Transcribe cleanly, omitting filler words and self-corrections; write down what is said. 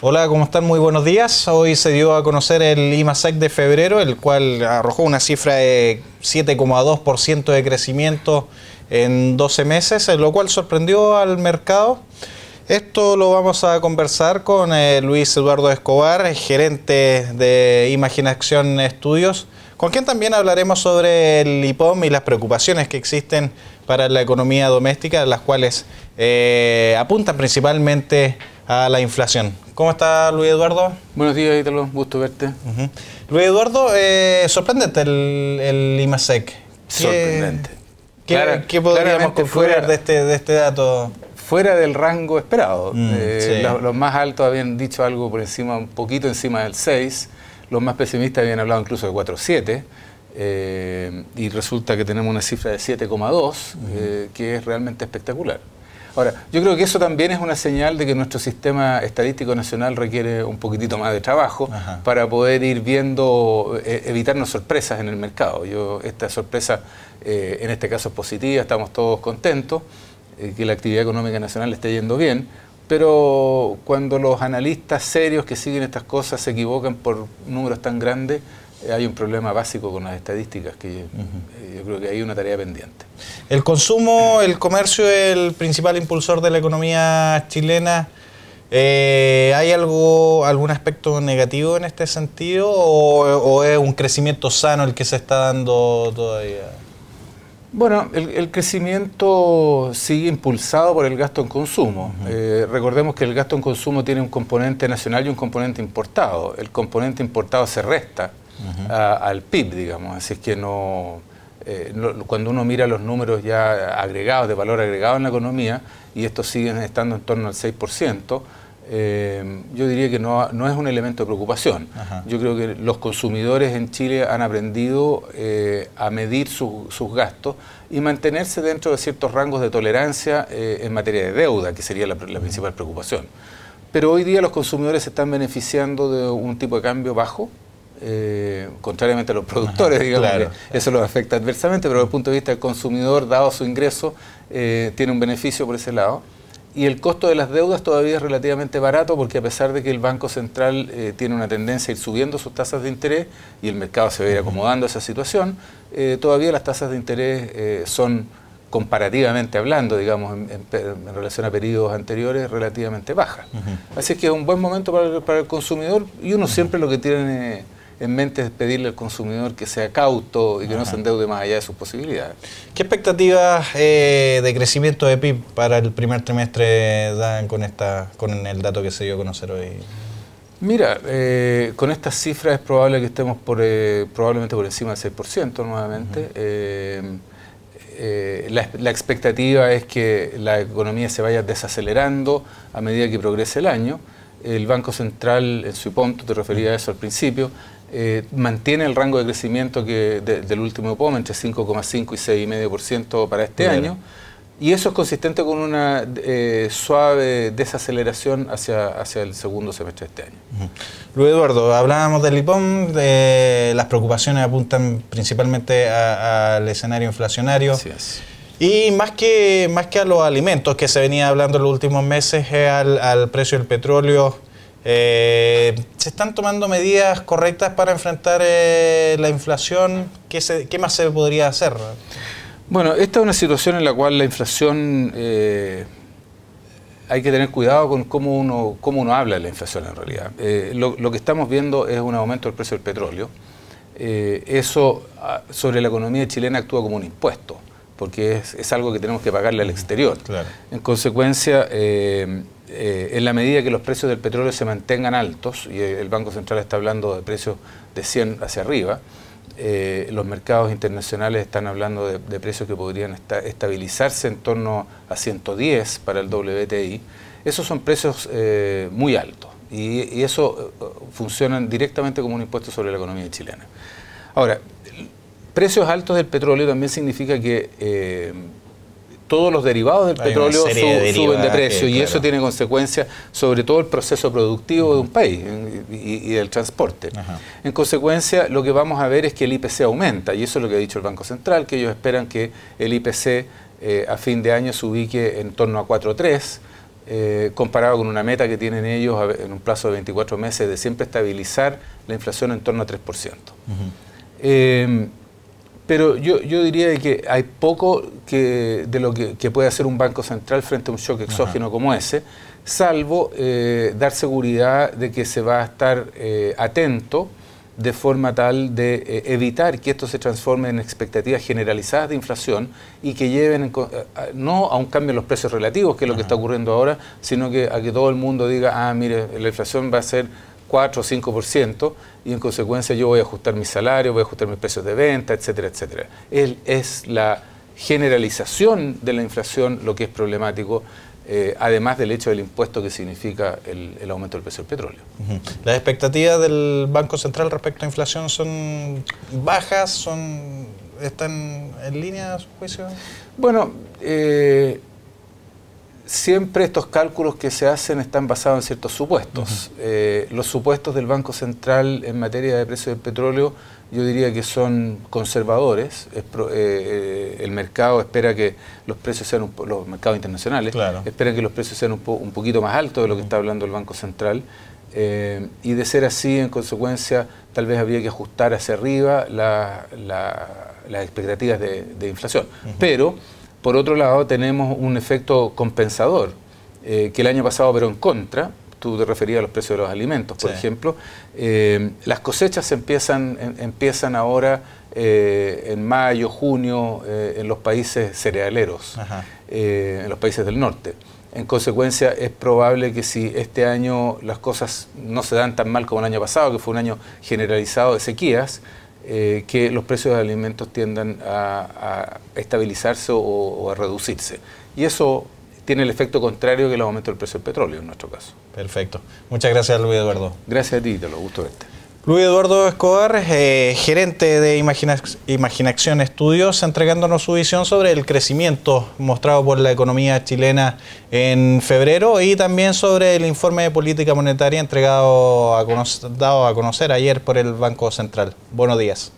Hola, ¿cómo están? Muy buenos días. Hoy se dio a conocer el IMASEC de febrero, el cual arrojó una cifra de 7,2% de crecimiento en 12 meses, lo cual sorprendió al mercado. Esto lo vamos a conversar con Luis Eduardo Escobar, gerente de Imaginación Estudios, con quien también hablaremos sobre el IPOM y las preocupaciones que existen para la economía doméstica, las cuales apuntan principalmente a la inflación. ¿Cómo está Luis Eduardo? Buenos días, Ítalo, gusto verte. Luis Eduardo, sorprendente el IMASEC. Sorprendente. ¿Qué podríamos concluir de este dato? Fuera del rango esperado. Sí. Los más altos habían dicho algo por encima, un poquito encima del 6. Los más pesimistas habían hablado incluso de 4,7. Y resulta que tenemos una cifra de 7,2, que es realmente espectacular. Ahora, yo creo que eso también es una señal de que nuestro sistema estadístico nacional requiere un poquitito más de trabajo para poder ir viendo, evitarnos sorpresas en el mercado. Esta sorpresa, en este caso es positiva, estamos todos contentos, que la actividad económica nacional esté yendo bien, pero cuando los analistas serios que siguen estas cosas se equivocan por números tan grandes, hay un problema básico con las estadísticas que yo creo que hay una tarea pendiente. El consumo, el comercio es el principal impulsor de la economía chilena. ¿Hay algún aspecto negativo en este sentido o es un crecimiento sano el que se está dando todavía? Bueno, el crecimiento sigue impulsado por el gasto en consumo. Recordemos que el gasto en consumo tiene un componente nacional y un componente importado. El componente importado se resta al PIB, digamos, así es que cuando uno mira los números ya agregados, de valor agregado en la economía, y estos siguen estando en torno al 6%, yo diría que no es un elemento de preocupación. Yo creo que los consumidores en Chile han aprendido a medir sus gastos y mantenerse dentro de ciertos rangos de tolerancia en materia de deuda, que sería la principal preocupación. Pero hoy día los consumidores se están beneficiando de un tipo de cambio bajo, contrariamente a los productores, digamos, claro, que eso los afecta adversamente, pero desde el punto de vista del consumidor, dado su ingreso, tiene un beneficio por ese lado. Y el costo de las deudas todavía es relativamente barato, porque a pesar de que el Banco Central tiene una tendencia a ir subiendo sus tasas de interés y el mercado se va a ir acomodando a esa situación, todavía las tasas de interés son, comparativamente hablando, digamos, en relación a periodos anteriores, relativamente bajas. Así es que es un buen momento para el consumidor, y uno siempre lo que tiene en mente es pedirle al consumidor que sea cauto y que no se endeude más allá de sus posibilidades. ¿Qué expectativas de crecimiento de PIB para el primer trimestre dan con el dato que se dio a conocer hoy? Mira, con estas cifras es probable que estemos probablemente por encima del 6% nuevamente. La expectativa es que la economía se vaya desacelerando a medida que progrese el año. El Banco Central, en su IPOM, tú te referías a eso al principio, mantiene el rango de crecimiento del último IPOM entre 5,5 y 6,5% para este año, y eso es consistente con una suave desaceleración hacia el segundo semestre de este año. Luis Eduardo, hablábamos del IPOM, las preocupaciones apuntan principalmente al escenario inflacionario. Así es. Y más que a los alimentos que se venía hablando en los últimos meses, al precio del petróleo. ¿Se están tomando medidas correctas para enfrentar la inflación? ¿Qué más se podría hacer? Bueno, esta es una situación en la cual la inflación, hay que tener cuidado con cómo uno habla de la inflación en realidad. Lo que estamos viendo es un aumento del precio del petróleo. Eso sobre la economía chilena actúa como un impuesto, porque es algo que tenemos que pagarle al exterior. Claro. En consecuencia, en la medida que los precios del petróleo se mantengan altos, y el Banco Central está hablando de precios de 100 hacia arriba, los mercados internacionales están hablando de precios que podrían estabilizarse en torno a 110 para el WTI. Esos son precios muy altos, y eso funcionan directamente como un impuesto sobre la economía chilena. Ahora, precios altos del petróleo también significa que todos los derivados del petróleo suben de precio, y eso tiene consecuencias sobre todo el proceso productivo de un país y del transporte. En consecuencia, lo que vamos a ver es que el IPC aumenta, y eso es lo que ha dicho el Banco Central, que ellos esperan que el IPC a fin de año se ubique en torno a 4,3, comparado con una meta que tienen ellos en un plazo de 24 meses de siempre estabilizar la inflación en torno a 3%. Pero yo diría que hay poco de lo que puede hacer un Banco Central frente a un shock exógeno como ese, salvo dar seguridad de que se va a estar atento de forma tal de evitar que esto se transforme en expectativas generalizadas de inflación y que lleven no a un cambio en los precios relativos, que es lo que está ocurriendo ahora, sino que a que todo el mundo diga, ah, mire, la inflación va a ser 4 o 5% y en consecuencia yo voy a ajustar mi salario, voy a ajustar mis precios de venta, etcétera, etcétera. Es la generalización de la inflación lo que es problemático, además del hecho del impuesto que significa el aumento del precio del petróleo. ¿Las expectativas del Banco Central respecto a inflación son bajas? ¿Están en línea a su juicio? Bueno, siempre estos cálculos que se hacen están basados en ciertos supuestos. Los supuestos del Banco Central en materia de precio del petróleo yo diría que son conservadores. El mercado espera que los precios sean, los mercados internacionales, esperan que los precios sean un poquito más altos de lo que está hablando el Banco Central. Y de ser así, en consecuencia, tal vez habría que ajustar hacia arriba las expectativas de inflación. Pero, por otro lado, tenemos un efecto compensador, que el año pasado operó en contra. Tú te referías a los precios de los alimentos, por ejemplo. Las cosechas empiezan ahora en mayo, junio, en los países cerealeros, en los países del norte. En consecuencia, es probable que si este año las cosas no se dan tan mal como el año pasado, que fue un año generalizado de sequías, que los precios de alimentos tiendan a estabilizarse o a reducirse. Y eso tiene el efecto contrario que el aumento del precio del petróleo en nuestro caso. Perfecto. Muchas gracias, Luis Eduardo. Gracias a ti, te lo gusto verte. Luis Eduardo Escobar, gerente de Imaginación Estudios, entregándonos su visión sobre el crecimiento mostrado por la economía chilena en febrero y también sobre el informe de política monetaria dado a conocer ayer por el Banco Central. Buenos días.